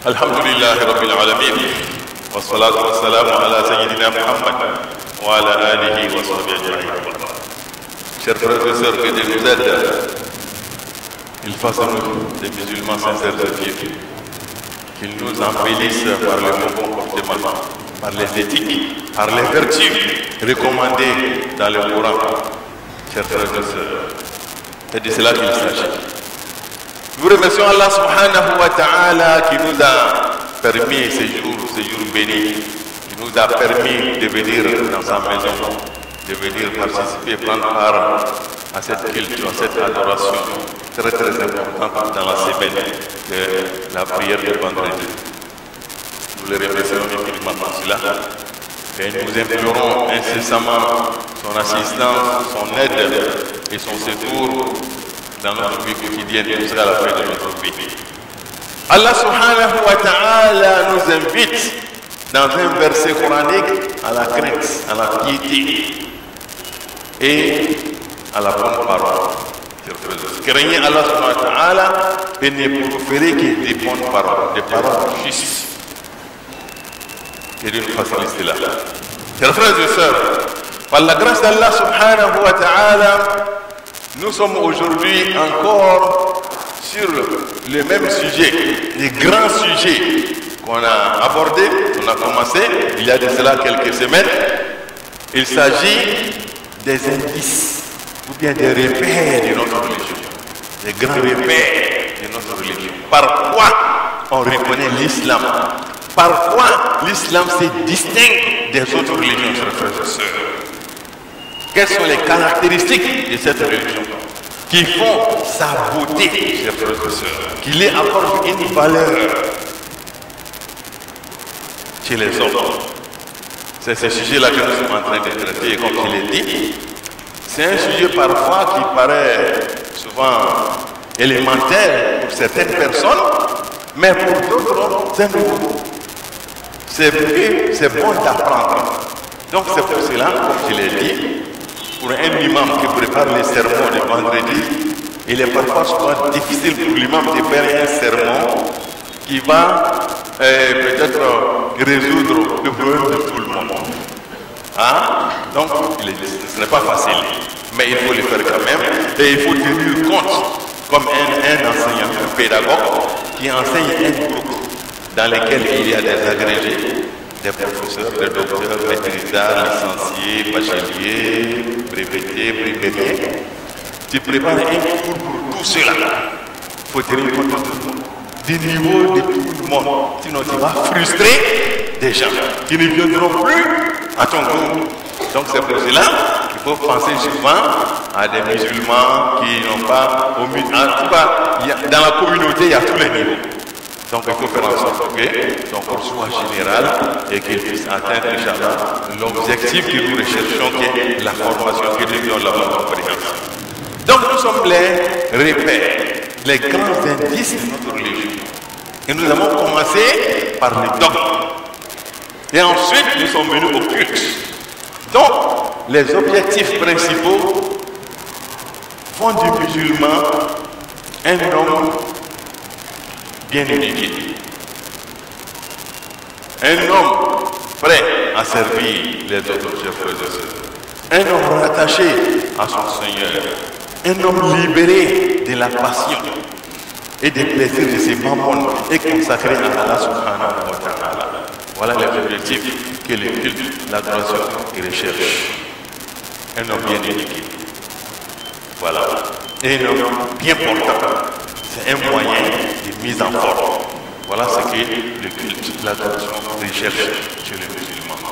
Alhamdulillahi Rabbil Alamin. Wa salatu wa salamu ala Sayyidina Muhammad wa ala alihi wa sahbihi ajma'in. Chers frères et sœurs, que Dieu nous aide. Il fasse à nous des musulmans sincères de Dieu. Qu'il nous embellisse par le bon comportement, par les éthiques, par les vertus recommandées dans le Coran. Chers frères et sœurs, c'est de cela qu'il s'agit. Nous remercions Allah subhanahu wa ta'ala qui nous a permis ces jours bénis, qui nous a permis de venir dans sa maison, de venir participer, prendre part à cette culte, à cette adoration très très importante dans la semaine de la prière de vendredi. Nous les remercions infiniment pour cela et nous implorons incessamment son assistance, son aide et son secours dans notre vie quotidienne jusqu'à la fin de notre vie. Allah subhanahu wa ta'ala nous invite dans un verset coranique à la crainte, à la piété et à la bonne parole. Craignez Allah subhanahu wa ta'ala et ne proférez que des bonnes paroles, des paroles justes. Et Dieu nous facilite cela. Chers frères et sœurs, par la grâce d'Allah subhanahu wa ta'ala, nous sommes aujourd'hui encore sur le même sujet, les grands sujets qu'on a abordés, qu'on a commencé il y a de cela quelques semaines. Il s'agit des indices ou bien des repères de notre religion, des grands repères de notre religion. Par quoi on reconnaît l'islam? Par quoi l'islam se distingue des autres religions, chers frères et sœurs? Quelles sont les caractéristiques de cette religion qui font sa beauté, chers frères et sœurs, qui lui apporte une valeur chez les hommes? C'est ce sujet-là que nous sommes en train de traiter, et comme je l'ai dit, c'est un sujet parfois qui paraît souvent élémentaire pour certaines personnes, mais pour d'autres, c'est nouveau. C'est bon d'apprendre. Donc c'est pour cela, comme je l'ai dit, pour un imam qui prépare les sermons de vendredi, il est parfois souvent difficile pour l'imam de faire un sermon qui va peut-être résoudre le problème de tout le monde. Hein? Donc ce n'est pas facile, mais il faut le faire quand même et il faut tenir compte comme un enseignant, un pédagogue qui enseigne un groupe dans lequel il y a des agrégés, des professeurs, des docteurs, maîtrisards, licenciés, bacheliers, brevetés, brigadiers. Tu prépares un cours pour tout cela. Il faut tenir compte du niveau de tout le monde. Sinon tu vas frustrer des gens qui ne viendront plus à ton cours. Donc c'est pour cela qu'il faut penser souvent à des musulmans qui n'ont pas... En tout cas, dans la communauté, il y a tous les niveaux. Donc il faut faire en sorte que son cours soit général et qu'il puisse atteindre, Inch'Allah, l'objectif que nous recherchons, qui est la formation, que nous devons la bonne compréhension. Donc nous sommes les repères, les grands indices de notre religion. Et nous avons commencé par les dogmes. Et ensuite, nous sommes venus au culte. Donc, les objectifs principaux font du musulman un homme bien éduqué. Un homme prêt à servir les autres, chers frères et sœurs. Un homme rattaché à son Seigneur. Un homme libéré de la passion et des plaisirs de ses mammons et consacré à Allah subhanahu wa ta'ala. Voilà les objectifs que le culte, l'adoration et recherche. Un homme bien éduqué. Voilà. Et un homme bien portant. C'est un moyen de mise en forme. Voilà ce que le culte, l'adoration recherche chez les musulmans.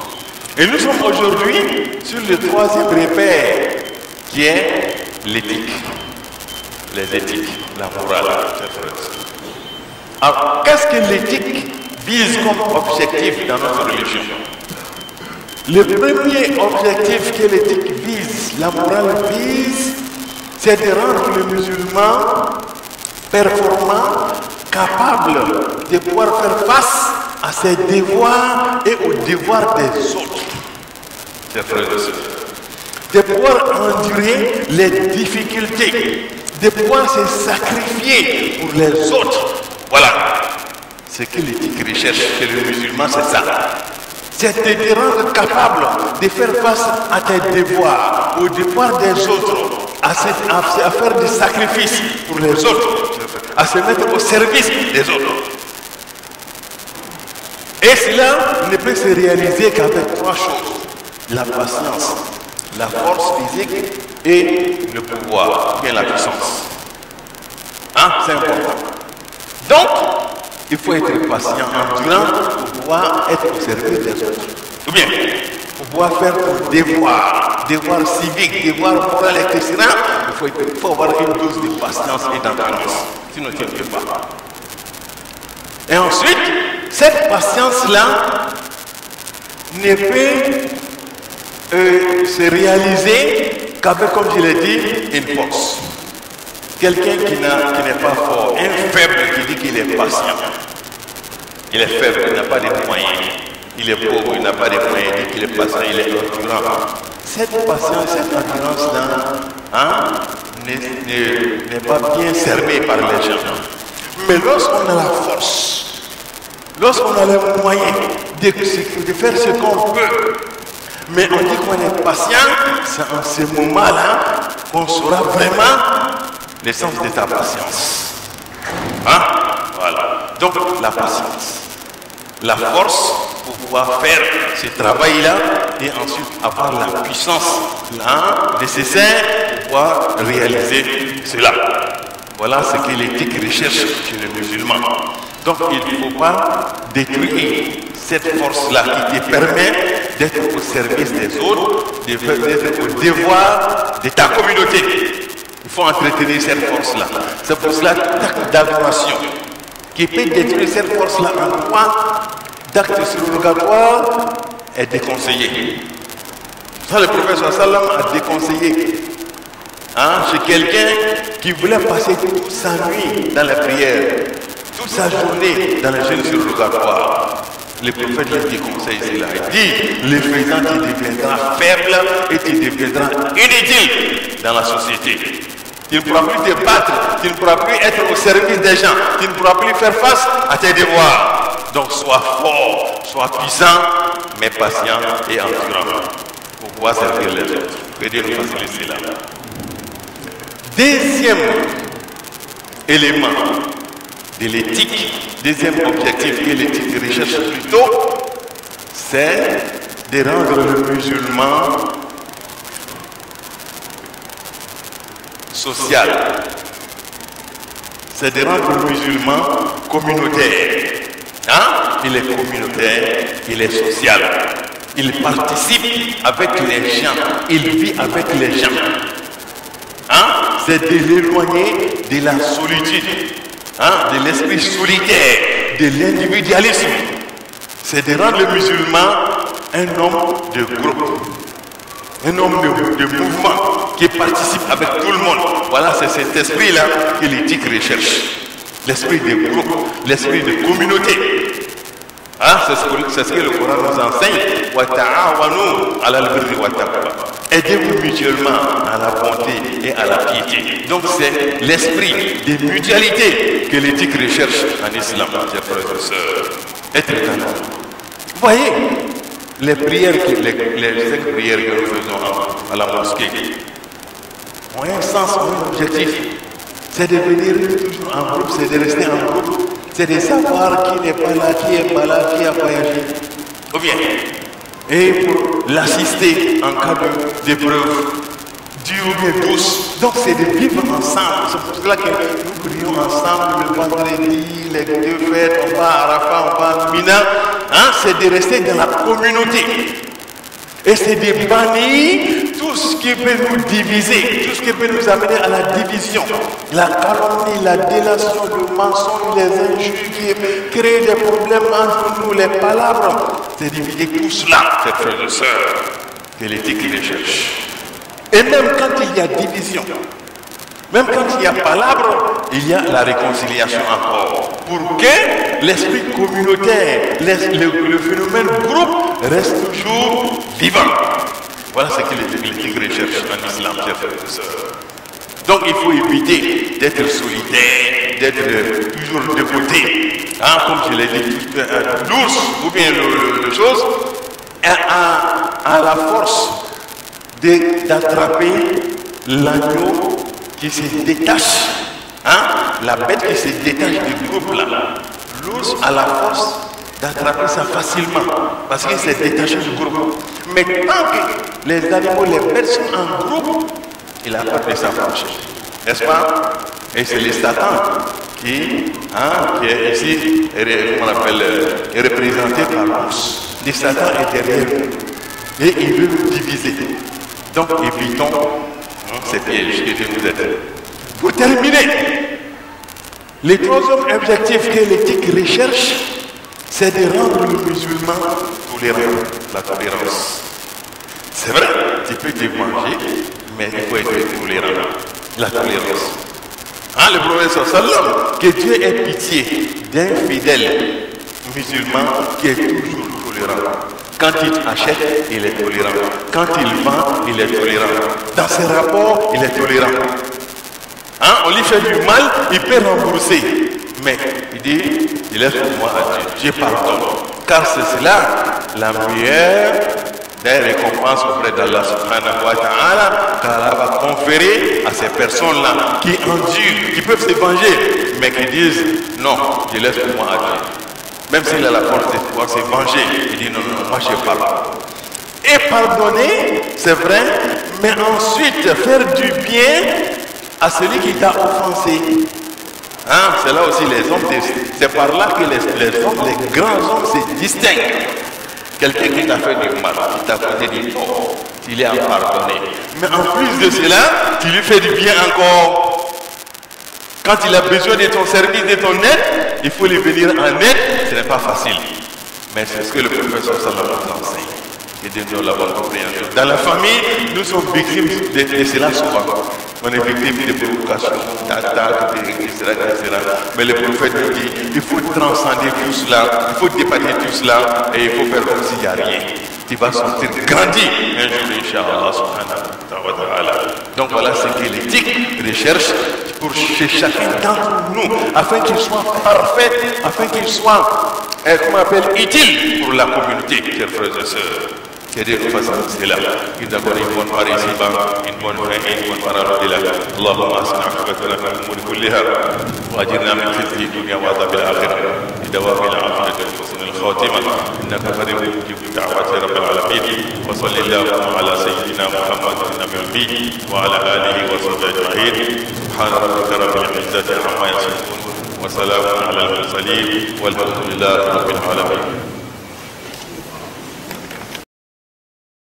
Et nous sommes aujourd'hui sur le troisième repère qui est l'éthique. Les éthiques, la morale. Alors, qu'est-ce que l'éthique vise comme objectif dans notre religion? Le premier objectif que l'éthique vise, la morale vise, c'est de rendre le musulman performant, capable de pouvoir faire face à ses devoirs et aux devoirs des autres. Chers frères et sœurs, de pouvoir endurer les difficultés, de pouvoir se sacrifier pour les autres. Voilà. Ce que l'éthique recherche chez le musulman, c'est ça. C'est de te rendre capable de faire face à tes devoirs, aux devoirs des autres, à faire des sacrifices pour les autres, à se mettre au service des autres. Et cela ne peut se réaliser qu'avec trois choses: la patience, la force physique et le pouvoir, bien la puissance. Hein? C'est important. Donc, il faut être patient, endurant pour pouvoir être au service des autres. Ou bien, pour pouvoir faire ton devoir civique, devoir moral, etc. Il faut avoir une dose de patience et d'endurance. Sinon, tu ne peux pas. Et ensuite, cette patience-là ne peut se réaliser qu'avec, comme je l'ai dit, une force. Quelqu'un qui n'est pas fort, un faible qui dit qu'il est patient. Il est faible, il n'a pas de moyens. Il est pauvre, il n'a pas de moyens, il dit qu'il est patient, il est endurant. Cette patience, cette endurance-là, n'est pas bien cerné par les gens. Mais lorsqu'on a la force, lorsqu'on a les moyens de faire ce qu'on peut, mais on dit qu'on est patient, c'est en ce moment-là qu'on saura vraiment l'essence de ta patience. Hein? Voilà. Donc la patience, la force pour pouvoir faire ce travail-là et ensuite avoir la puissance nécessaire pour pouvoir réaliser cela. Voilà ce que l'éthique recherche chez le musulman. Donc il ne faut pas détruire cette force-là qui te permet d'être au service des autres, d'être au devoir de ta communauté. Il faut entretenir cette force-là. C'est pour cela l'acte d'adoration qui peut détruire cette force-là en toi, d'acte surrogatoire est déconseillé. Ça, le prophète sallam a déconseillé chez quelqu'un qui voulait passer toute sa nuit dans la prière, toute sa journée dans le jeûne surrogatoire. Le prophète lui déconseille cela. Il dit, le faisant, tu deviendras faible et tu deviendras inutile dans la société. Tu ne pourras plus te battre, tu ne pourras plus être au service des gens, tu ne pourras plus faire face à tes devoirs. Donc sois fort, sois puissant, mais patient et endurant pour pouvoir servir les autres. Que Dieu nous facilite cela. Deuxième élément de l'éthique, deuxième objectif que l'éthique recherche plutôt, c'est de rendre le musulman social. C'est de rendre le musulman communautaire. Il est communautaire, il est social. Il participe avec les gens, il vit avec les gens. C'est de l'éloigner de la solitude, de l'esprit solitaire, de l'individualisme. C'est de rendre le musulman un homme de groupe, un homme de mouvement qui participe avec tout le monde. Voilà, c'est cet esprit-là que l'éthique recherche. L'esprit de groupe, l'esprit de communauté. C'est ce que le Coran nous enseigne. Aidez-vous mutuellement à la bonté et à la piété. Donc c'est l'esprit de mutualité que l'éthique recherche en islam, chers frères et sœurs. Être dans. Vous voyez, les prières, les 5 prières que nous faisons à la mosquée ont un sens, ont un objectif. C'est de venir toujours en groupe, c'est de rester en groupe, c'est de savoir qui n'est pas là, qui n'est pas là, qui a voyagé. Ou bien, et pour l'assister en cas d'épreuve, dure ou bien douce. Donc c'est de vivre ensemble. C'est pour cela que nous prions ensemble le vendredi, les 2 fêtes, on va à Arafat, on va à Mina. C'est de rester dans la communauté. Et c'est de bannir tout ce qui peut nous diviser, tout ce qui peut nous amener à la division. La calomnie, la délation, le mensonge, les injures qui créent des problèmes entre nous, les palabres. C'est d'éviter tout cela, ces frères et sœurs, que l'éthique recherche. Et même quand il y a division, même quand il y a palabre, il y a la réconciliation encore. Pour que l'esprit communautaire, le phénomène groupe reste toujours vivant. Voilà ce que l'éthique recherche en islam, chers frères et sœurs. Donc il faut éviter d'être solitaire, d'être toujours dévoté, hein, comme je l'ai dit, l'ours ou bien le chose, a la force d'attraper l'agneau qui se détache, hein, la bête qui se détache du groupe là. L'ours a la force d'attraper ça facilement parce qu'il s'est détaché du groupe. Mais tant que les animaux, les bêtes sont en groupe, il a peur de s'approcher. N'est-ce pas? Et c'est le Satan qui est ici, comment on appelle, est représenté par l'ours. Le Satan est derrière nous et il veut nous diviser. Donc évitons ces pièges que Dieu nous aide. Pour terminer, le troisième objectif que l'éthique recherche, c'est de rendre le musulman tolérant, la tolérance. C'est vrai, tu peux te manger, mais il faut être tolérant, la tolérance. Hein, le prophète sallam, que Dieu ait pitié d'un fidèle musulman qui est toujours tolérant. Quand il achète, il est tolérant. Quand il vend, il est tolérant. Dans ses rapports, il est tolérant. Hein, on lui fait du mal, il peut rembourser. Mais il dit, il laisse pour moi à Dieu, je pardonne. Car c'est cela la meilleure des récompenses auprès d'Allah subhanahu wa ta'ala, car Allah va conférer à ces personnes-là qui endurent, qui peuvent se venger, mais qui disent, non, je laisse pour moi à Dieu. Même s'il a la force de pouvoir se venger, il dit, non, non, moi je pardonne. Et pardonner, c'est vrai, mais ensuite faire du bien à celui qui t'a offensé. Hein, c'est là aussi les hommes, c'est par là que les hommes, les grands hommes se distinguent. Quelqu'un qui t'a fait du mal, qui t'a fait du tort, il est à pardonner. Mais en plus de cela, tu lui fais du bien encore. Quand il a besoin de ton service, de ton aide, il faut lui venir en aide. Ce n'est pas facile. Mais c'est ce que le professeur sallallahu nous enseigne. Et Dieu nous la bonne compréhension. Dans la famille, nous sommes victimes de cela souvent. On est victime de provocations, d'attaques, etc. Mais le prophète nous dit, il faut transcender tout cela, il faut dépasser tout cela, et il faut faire comme s'il n'y a rien. Tu vas sortir grandi un jour, Inch'Allah, subhanahu wa ta'ala. Donc voilà ce que l'éthique recherche pour chez chacun d'entre nous, afin qu'il soit parfait, afin qu'il soit, comment on appelle, utile pour la communauté, chers frères et sœurs. Que Dieu nous fasse cela. Il nous accorde une bonne part ici-bas, une bonne fin et une bonne parole au-delà. Allahumma asna afifatana fi al-umuri kulliha wa ajirna min khizyi dunya wa adhabil akhirah. Bidawami al-afiyati wa husni al-khatimah. Innaka qaribun mujibu da'wati rabbil alamin. Wa sallallahu ala sayyidina Muhammadin nabiyil ummi wa ala alihi wa sahbihi ajma'in. Subhana rabbika rabbil izzati amma yasifun wa salamun ala al-mursalin walhamdulillahi rabbil alamin.